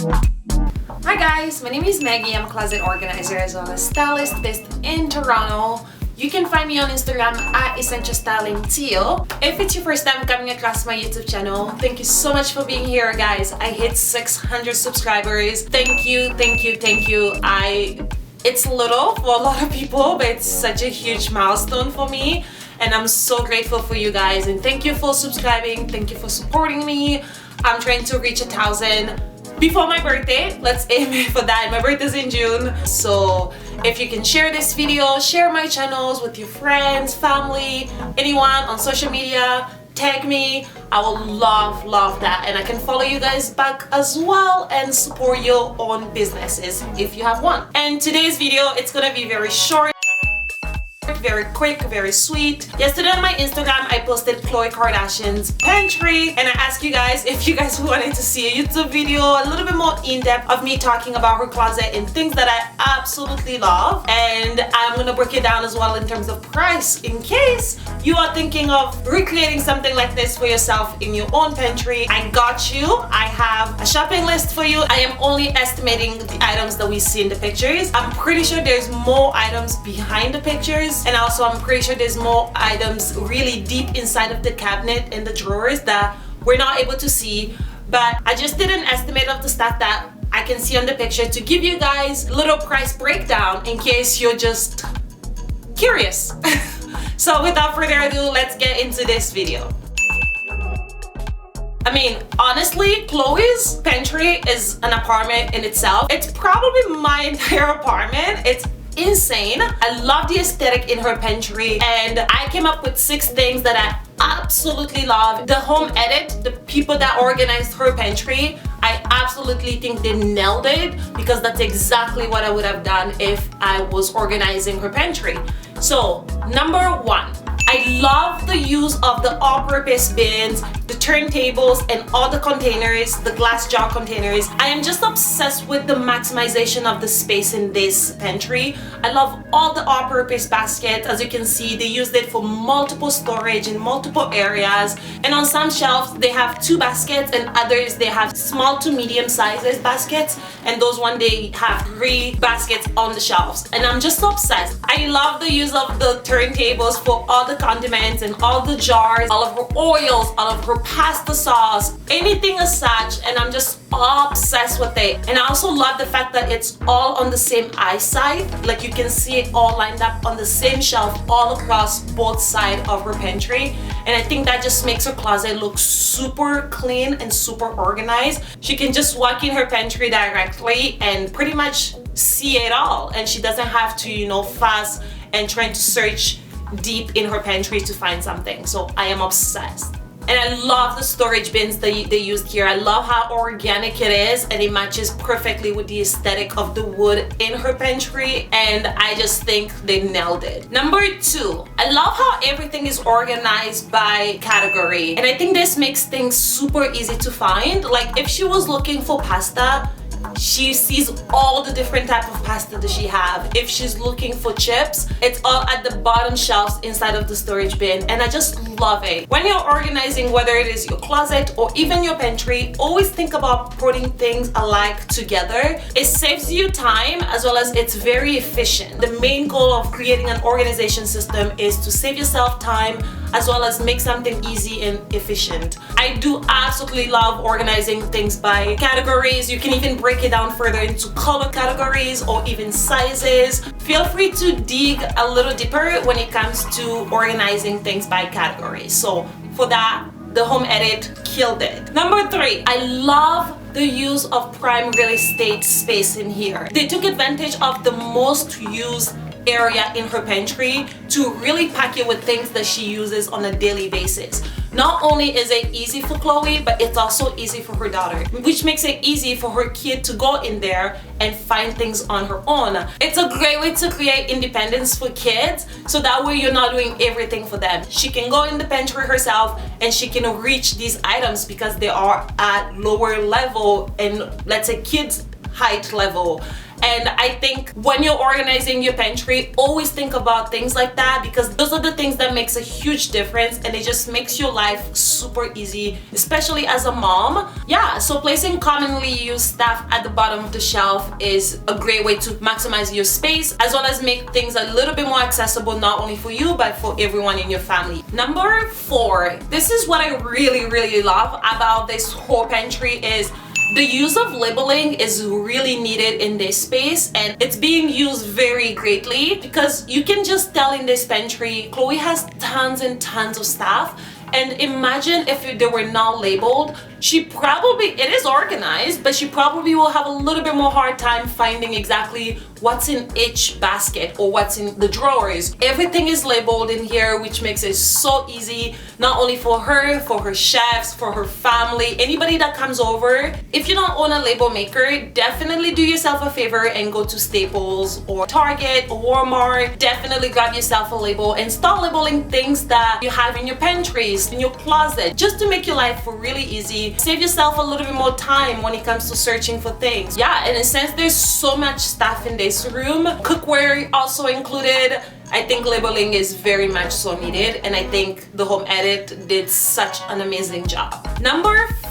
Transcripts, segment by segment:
Hi guys, my name is Maggie. I'm a closet organizer as well as stylist based in Toronto. You can find me on Instagram at EssentialStylingTeo. If it's your first time coming across my YouTube channel, thank you so much for being here, guys. I hit 600 subscribers. Thank you. It's little for a lot of people, but it's such a huge milestone for me. And I'm so grateful for you guys. And thank you for subscribing. Thank you for supporting me. I'm trying to reach 1,000 before my birthday. Let's aim for that. My birthday is in June. So if you can share this video, share my channels with your friends, family, anyone on social media, tag me. I will love that. And I can follow you guys back as well and support your own businesses if you have one. And today's video, it's gonna be very short, very quick, very sweet. Yesterday on my Instagram, I posted Khloe Kardashian's pantry, and I asked you guys if you guys wanted to see a YouTube video a little bit more in-depth of me talking about her closet and things that I absolutely love. And I'm gonna break it down as well in terms of price in case you are thinking of recreating something like this for yourself in your own pantry. I got you. I have a shopping list for you. I am only estimating the items that we see in the pictures. I'm pretty sure there's more items behind the pictures, and also I'm pretty sure there's more items really deep inside of the cabinet and the drawers that we're not able to see. But I just did an estimate of the stuff that I can see on the picture to give you guys a little price breakdown in case you're just curious. So without further ado, let's get into this video. I mean, honestly, Khloe's pantry is an apartment in itself. It's probably my entire apartment. It's insane. I love the aesthetic in her pantry, and I came up with 6 things that I absolutely love. The home edit, the people that organized her pantry, I absolutely think they nailed it, because that's exactly what I would have done if I was organizing her pantry. So number 1, I love the use of the all-purpose bins, the turntables, and all the containers, the glass jar containers. I am just obsessed with the maximization of the space in this pantry. I love all the all-purpose baskets. As you can see, they used it for multiple storage in multiple areas. And on some shelves, they have 2 baskets, and others, they have small to medium sizes baskets. And those one, they have 3 baskets on the shelves. And I'm just obsessed. I love the use of the turntables for all the condiments and all the jars, all of her oils, all of her pasta sauce, anything as such, and I'm just obsessed with it. And I also love the fact that it's all on the same eyesight. Like, you can see it all lined up on the same shelf all across both sides of her pantry. And I think that just makes her closet look super clean and super organized. She can just walk in her pantry directly and pretty much see it all, and she doesn't have to, you know, fuss and trying to search deep in her pantry to find something. So I am obsessed. And I love the storage bins that they used here. I love how organic it is, and it matches perfectly with the aesthetic of the wood in her pantry, and I just think they nailed it. Number 2, I love how everything is organized by category, and I think this makes things super easy to find. Like, if she was looking for pasta, she sees all the different type of pasta that she have. If she's looking for chips, it's all at the bottom shelves inside of the storage bin, and I just love it. When you're organizing, whether it is your closet or even your pantry, always think about putting things alike together. It saves you time, as well as it's very efficient. The main goal of creating an organization system is to save yourself time, as well as make something easy and efficient. I do absolutely love organizing things by categories. You can even break it down further into color categories or even sizes. Feel free to dig a little deeper when it comes to organizing things by categories. So for that, the home edit killed it. Number 3, I love the use of prime real estate space in here. They took advantage of the most used area in her pantry to really pack it with things that she uses on a daily basis. Not only is it easy for Khloe, but it's also easy for her daughter, which makes it easy for her kid to go in there and find things on her own. It's a great way to create independence for kids, so that way you're not doing everything for them. She can go in the pantry herself and she can reach these items because they are at lower level, and let's say kids height level. And I think when you're organizing your pantry, always think about things like that, because those are the things that makes a huge difference, and it just makes your life super easy, especially as a mom. Yeah, so placing commonly used stuff at the bottom of the shelf is a great way to maximize your space, as well as make things a little bit more accessible, not only for you, but for everyone in your family. Number 4, this is what I really love about this whole pantry is the use of labeling is really needed in this space, and it's being used very greatly because you can just tell in this pantry, Khloe has tons and tons of stuff. And imagine if they were not labeled, it is organized, but she probably will have a little bit more hard time finding exactly what's in each basket or what's in the drawers. Everything is labeled in here, which makes it so easy, not only for her chefs, for her family, anybody that comes over. If you don't own a label maker, definitely do yourself a favor and go to Staples or Target or Walmart. Definitely grab yourself a label and start labeling things that you have in your pantries, in your closet, just to make your life really easy. Save yourself a little bit more time when it comes to searching for things. Yeah, and since there's so much stuff in this room, cookware also included, I think labeling is very much so needed, and I think the Home Edit did such an amazing job. Number 5,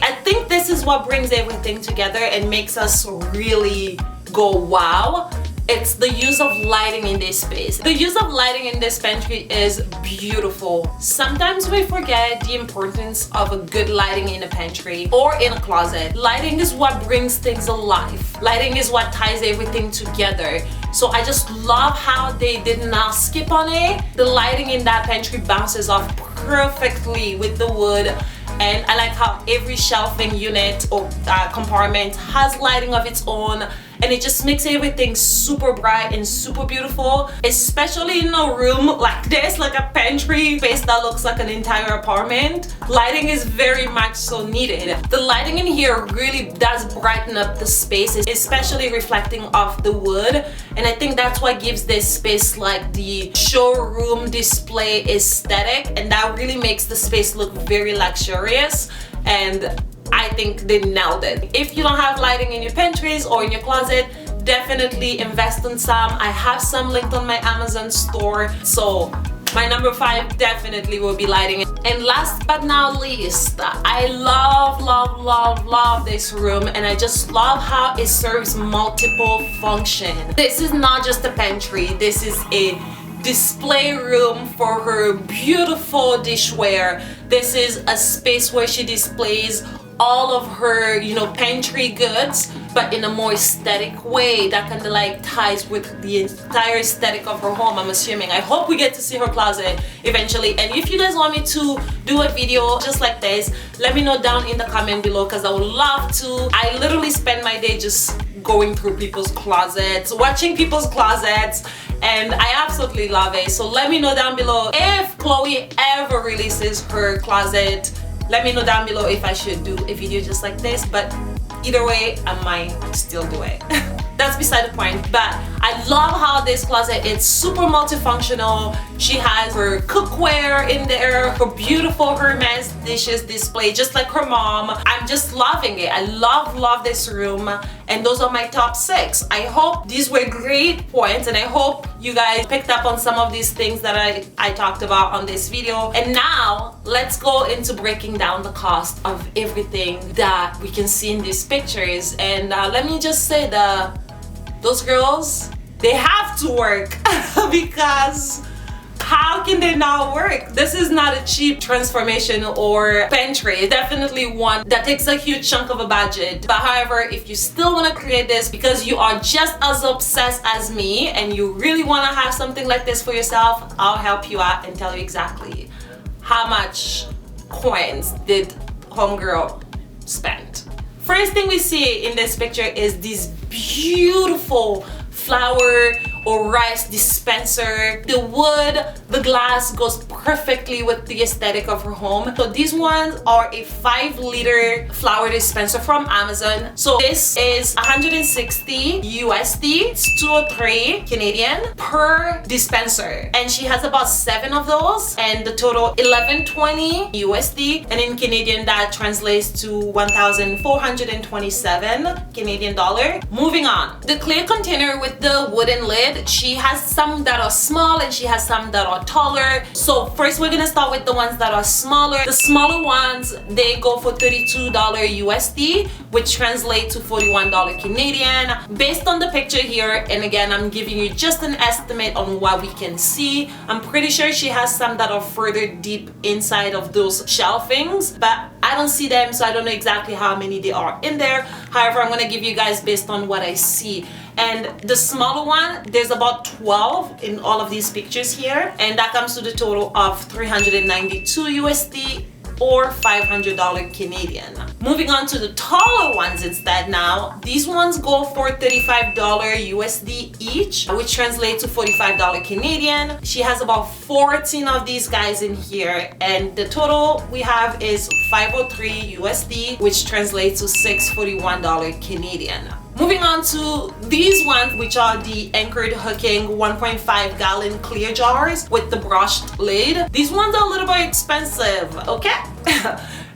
I think this is what brings everything together and makes us really go wow. It's the use of lighting in this space. The use of lighting in this pantry is beautiful. Sometimes we forget the importance of a good lighting in a pantry or in a closet. Lighting is what brings things alive. Lighting is what ties everything together. So I just love how they did not skip on it. The lighting in that pantry bounces off perfectly with the wood. And I like how every shelving unit or compartment has lighting of its own, and it just makes everything super bright and super beautiful, especially in a room like this, like a pantry space that looks like an entire apartment. Lighting is very much so needed. The lighting in here really does brighten up the space, especially reflecting off the wood, and I think that's what gives this space like the showroom display aesthetic, and that really makes the space look very luxurious, and I think they nailed it. If you don't have lighting in your pantries or in your closet, definitely invest in some. I have some linked on my Amazon store. So my number 5 definitely will be lighting. And last but not least, I love this room, and I just love how it serves multiple functions. This is not just a pantry, this is a display room for her beautiful dishware. This is a space where she displays all of her, pantry goods, but in a more aesthetic way that kind of like ties with the entire aesthetic of her home, I'm assuming. I hope we get to see her closet eventually. And if you guys want me to do a video just like this, let me know down in the comment below, because I would love to. I literally spend my day just going through people's closets, watching people's closets, and I absolutely love it. So let me know down below if Khloe ever releases her closet. Let me know down below if I should do a video just like this, but either way, I might still do it. That's beside the point. But I love how this closet is super multifunctional. She has her cookware in there, her beautiful Hermes dishes display, just like her mom. I'm just loving it. I love this room, and those are my top 6. I hope these were great points, and I hope you guys picked up on some of these things that I talked about on this video. And now let's go into breaking down the cost of everything that we can see in these pictures. And let me just say that those girls, they have to work because how can they not work? This is not a cheap transformation or pantry. It's definitely one that takes a huge chunk of a budget. But however, if you still want to create this because you are just as obsessed as me and you really want to have something like this for yourself, I'll help you out and tell you exactly how much coins did homegirl spend. First thing we see in this picture is these beautiful flower or rice dispenser. The wood, the glass goes perfectly with the aesthetic of her home. So these ones are a 5-liter flower dispenser from Amazon. So this is 160 USD. It's 203 Canadian per dispenser. And she has about 7 of those, and the total 1120 USD. And in Canadian, that translates to 1,427 Canadian dollar. Moving on, the clear container with the wooden lid, she has some that are small and she has some that are taller. So first we're gonna start with the ones that are smaller. The smaller ones, they go for $32 USD, which translates to $41 Canadian. Based on the picture here, and again, I'm giving you just an estimate on what we can see. I'm pretty sure she has some that are further deep inside of those shelvings, but I don't see them, so I don't know exactly how many they are in there. However, I'm gonna give you guys based on what I see. And the smaller one, there's about 12 in all of these pictures here, and that comes to the total of 392 USD or $500 Canadian. Moving on to the taller ones instead now. These ones go for $35 USD each, which translates to $45 Canadian. She has about 14 of these guys in here, and the total we have is 503 USD, which translates to $641 Canadian. Moving on to these ones, which are the anchored hooking 1.5 gallon clear jars with the brushed lid. These ones are a little bit expensive, okay?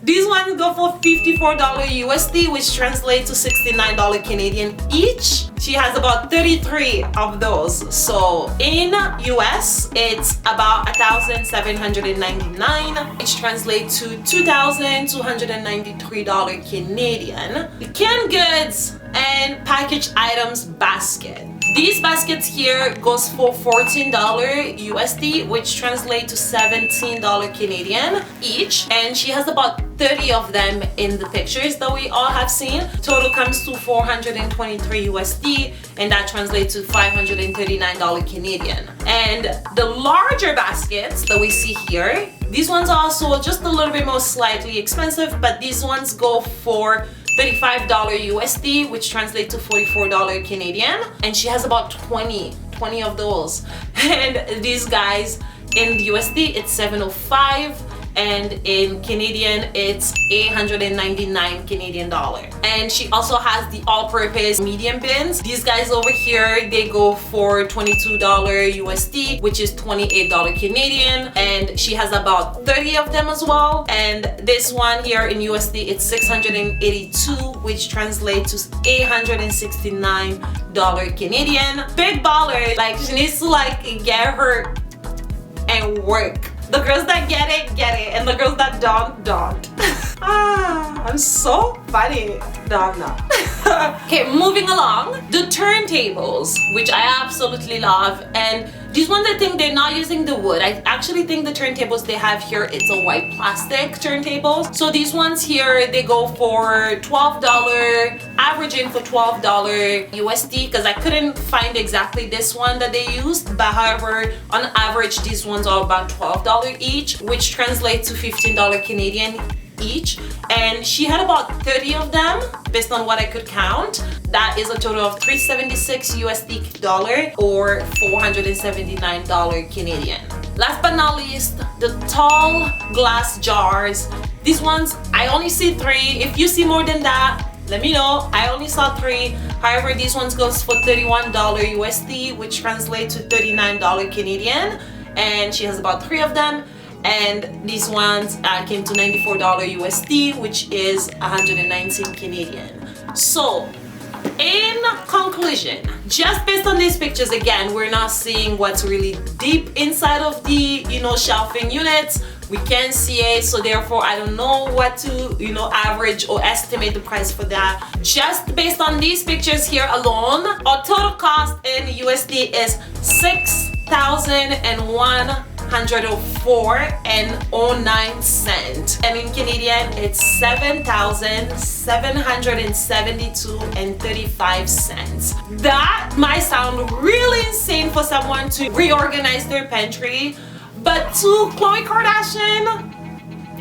These ones go for $54 USD, which translates to $69 Canadian each. She has about 33 of those. So in US, it's about $1,799, which translates to $2,293 Canadian. The canned goods and packaged items basket. These baskets here goes for $14 USD, which translates to $17 Canadian each. And she has about 30 of them in the pictures that we all have seen. Total comes to 423 USD, and that translates to $539 Canadian. And the larger baskets that we see here, these ones are also just a little bit more slightly expensive, but these ones go for $35 USD, which translates to $44 Canadian, and she has about 20 of those. And these guys in USD, it's 705, and in Canadian, it's 899 Canadian dollar. And she also has the all-purpose medium bins. These guys over here, they go for $22 USD, which is $28 Canadian, and she has about 30 of them as well. And this one here in USD, it's 682, which translates to $869 Canadian. Big baller, like she needs to like get her and work. The girls that get it, and the girls that don't. I'm so funny. No, I'm not. Okay, moving along. The turntables, which I absolutely love, and these ones I think they're not using the wood. I actually think the turntables they have here, it's a white plastic turntables. So these ones here, they go for $12, averaging for $12 USD, because I couldn't find exactly this one that they used, but however, on average, these ones are about $12 each, which translates to $15 Canadian each. And she had about 30 of them based on what I could count. That is a total of 376 USD dollar or $479 Canadian. Last but not least, the tall glass jars. These ones, I only see 3. If you see more than that, let me know. I only saw 3. However, these ones goes for $31 USD, which translates to $39 Canadian. And she has about 3 of them. And these ones came to $94 USD, which is 119 Canadian. So, in conclusion, just based on these pictures, again, we're not seeing what's really deep inside of the, shelving units. We can't see it, so therefore I don't know what to, average or estimate the price for that. Just based on these pictures here alone, our total cost in USD is $6,104.09, and in Canadian it's $7,772.35. That might sound really insane for someone to reorganize their pantry, but to Khloe Kardashian,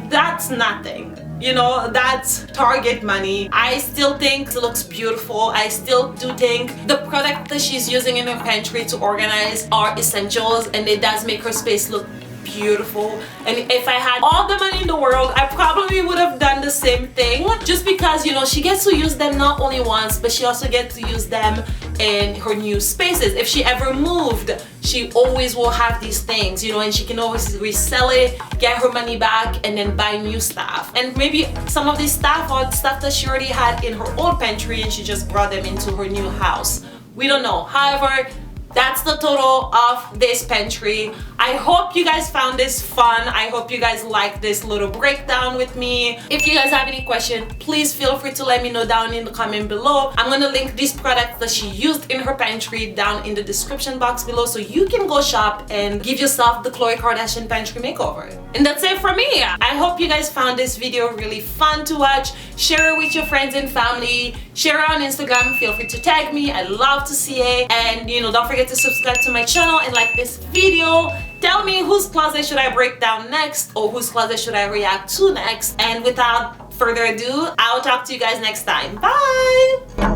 that's nothing. you know, that's Target money. I still think it looks beautiful. I still do think the product that she's using in her pantry to organize are essentials, and it does make her space look beautiful. And if I had all the money in the world, I probably would have done the same thing, just because, you know, she gets to use them not only once, but she also gets to use them in her new spaces. If she ever moved, she always will have these things, you know, and she can always resell it, get her money back, and then buy new stuff. And maybe some of these stuff are stuff that she already had in her old pantry and she just brought them into her new house. We don't know. However, that's the total of this pantry. I hope you guys found this fun. I hope you guys like this little breakdown with me. If you guys have any questions, please feel free to let me know down in the comment below. I'm gonna link these products that she used in her pantry down in the description box below, so you can go shop and give yourself the Khloe Kardashian pantry makeover. And that's it for me. I hope you guys found this video really fun to watch. Share it with your friends and family. Share it on Instagram. Feel free to tag me. I love to see it. And, you know, don't forget to subscribe to my channel and like this video. Tell me whose closet should I break down next, or whose closet should I react to next. And without further ado, I'll talk to you guys next time. Bye!